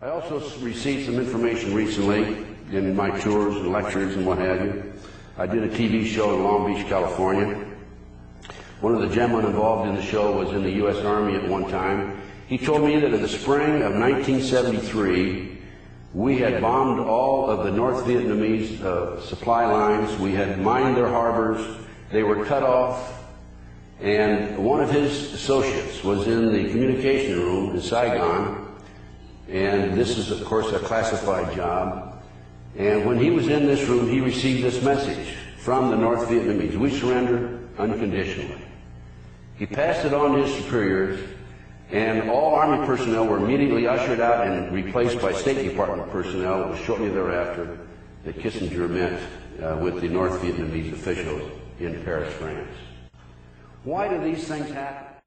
I also received some information recently in my tours and lectures and what have you. I did a TV show in Long Beach, California. One of the gentlemen involved in the show was in the U.S. Army at one time. He told me that in the spring of 1973, we had bombed all of the North Vietnamese supply lines. We had mined their harbors. They were cut off. And one of his associates was in the communication room in Saigon. And this is, of course, a classified job. And when he was in this room, he received this message from the North Vietnamese: we surrender unconditionally. He passed it on to his superiors, and all Army personnel were immediately ushered out and replaced by State Department personnel. It was shortly thereafter that Kissinger met with the North Vietnamese officials in Paris, France. Why do these things happen?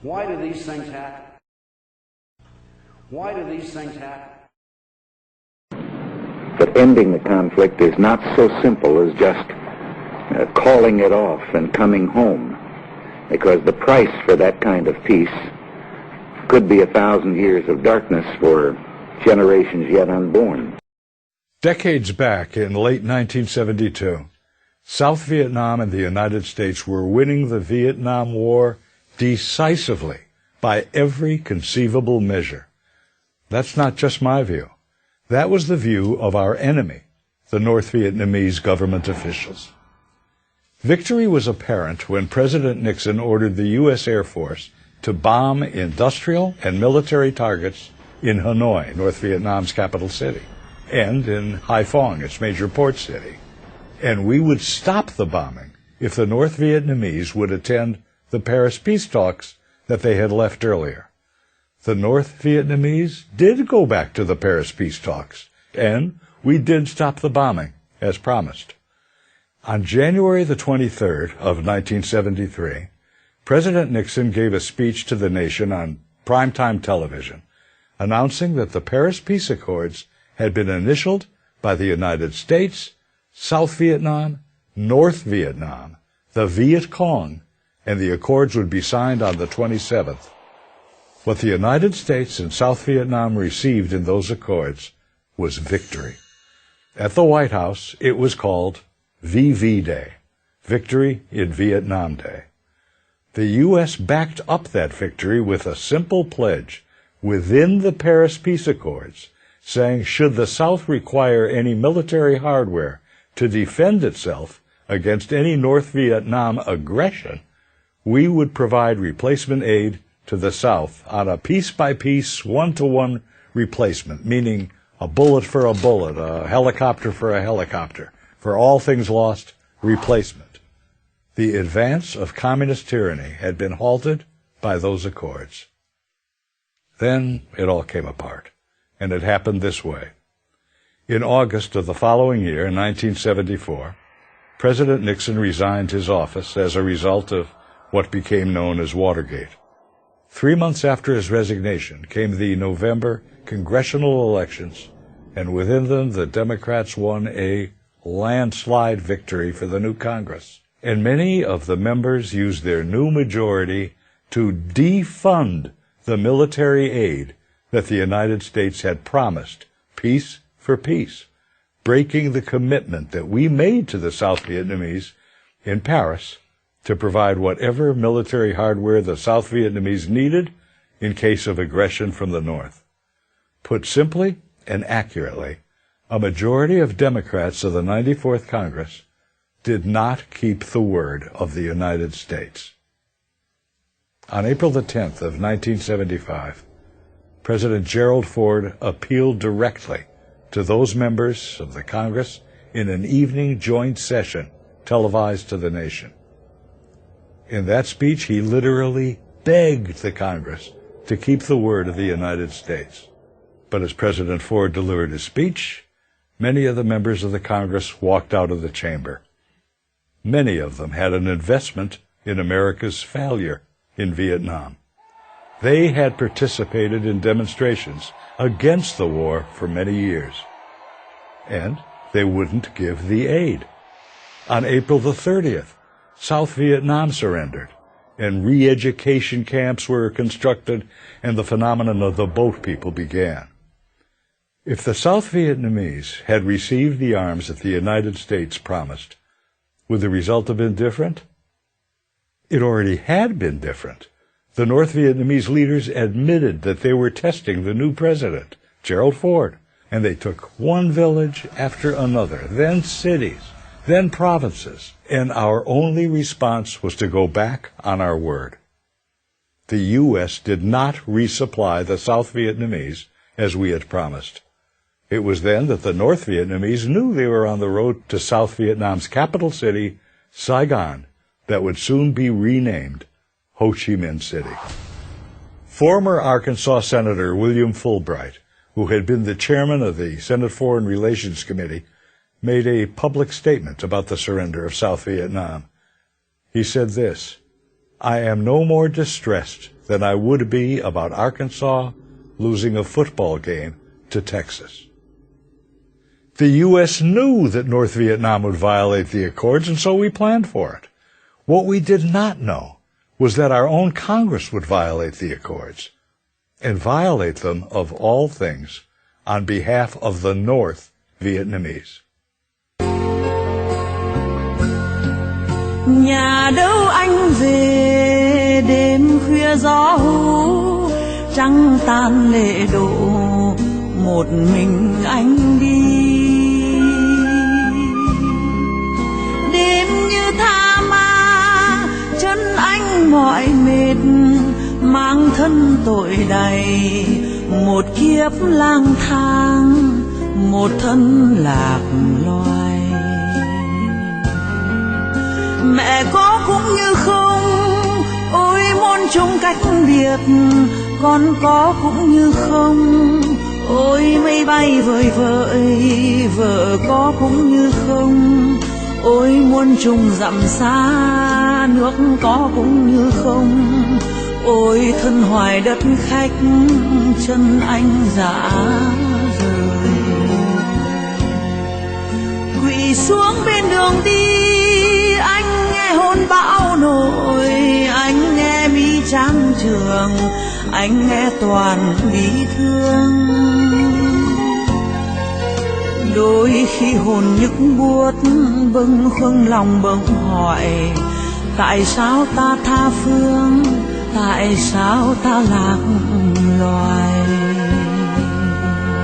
Why do these things happen? Why do these things happen? But ending the conflict is not so simple as just calling it off and coming home, because the price for that kind of peace could be 1,000 years of darkness for generations yet unborn. Decades back, in late 1972, South Vietnam and the United States were winning the Vietnam War decisively by every conceivable measure. That's not just my view. That was the view of our enemy, the North Vietnamese government officials. Victory was apparent when President Nixon ordered the U.S. Air Force to bomb industrial and military targets in Hanoi, North Vietnam's capital city, and in Haiphong, its major port city. And we would stop the bombing if the North Vietnamese would attend the Paris peace talks that they had left earlier. The North Vietnamese did go back to the Paris peace talks, and we did stop the bombing, as promised. On January the 23rd of 1973, President Nixon gave a speech to the nation on primetime television, announcing that the Paris Peace Accords had been initialed by the United States, South Vietnam, North Vietnam, the Viet Cong, and the accords would be signed on the 27th. What the United States and South Vietnam received in those accords was victory. At the White House, it was called VV Day, Victory in Vietnam Day. The U.S. backed up that victory with a simple pledge within the Paris Peace Accords, saying should the South require any military hardware to defend itself against any North Vietnam aggression, we would provide replacement aid to the South on a piece-by-piece, one-to-one replacement, meaning a bullet for a bullet, a helicopter for a helicopter. For all things lost, replacement. The advance of communist tyranny had been halted by those accords. Then it all came apart, and it happened this way. In August of the following year, 1974, President Nixon resigned his office as a result of what became known as Watergate. 3 months after his resignation came the November congressional elections, and within them the Democrats won a landslide victory for the new Congress. And many of the members used their new majority to defund the military aid that the United States had promised, peace for peace, breaking the commitment that we made to the South Vietnamese in Paris to provide whatever military hardware the South Vietnamese needed in case of aggression from the North. Put simply and accurately, a majority of Democrats of the 94th Congress did not keep the word of the United States. On April the 10th of 1975, President Gerald Ford appealed directly to those members of the Congress in an evening joint session televised to the nation. In that speech, he literally begged the Congress to keep the word of the United States. But as President Ford delivered his speech, many of the members of the Congress walked out of the chamber. Many of them had an investment in America's failure in Vietnam. They had participated in demonstrations against the war for many years, and they wouldn't give the aid. On April the 30th, South Vietnam surrendered, and re-education camps were constructed, and the phenomenon of the boat people began. If the South Vietnamese had received the arms that the United States promised, would the result have been different? It already had been different. The North Vietnamese leaders admitted that they were testing the new president, Gerald Ford, and they took one village after another, then cities, then provinces, and our only response was to go back on our word. The U.S. did not resupply the South Vietnamese as we had promised. It was then that the North Vietnamese knew they were on the road to South Vietnam's capital city, Saigon, that would soon be renamed Ho Chi Minh City. Former Arkansas Senator William Fulbright, who had been the chairman of the Senate Foreign Relations Committee, made a public statement about the surrender of South Vietnam. He said this, "I am no more distressed than I would be about Arkansas losing a football game to Texas." The U.S. knew that North Vietnam would violate the accords, and so we planned for it. What we did not know was that our own Congress would violate the accords, and violate them, of all things, on behalf of the North Vietnamese. Nhà đâu anh về đêm khuya gió hú, trăng tan lệ đổ, một mình anh đi. Đêm như tha ma, chân anh mỏi mệt, mang thân tội đầy, một kiếp lang thang, một thân lạc loài. Mẹ có cũng như không, ôi môn chung cách biệt, con có cũng như không, ôi mây bay vời vợi, vợ có cũng như không, ôi muôn trùng dặm xa, nước có cũng như không, ôi thân hoài đất khách, chân anh dã rời. Quỳ xuống bên đường đi, anh nghe hôn bão nổi, anh nghe mi trang trường, anh nghe toàn bí thương. Đôi khi hồn nhức buốt, bâng khuâng lòng bỗng hỏi, tại sao ta tha phương, tại sao ta lạc loài.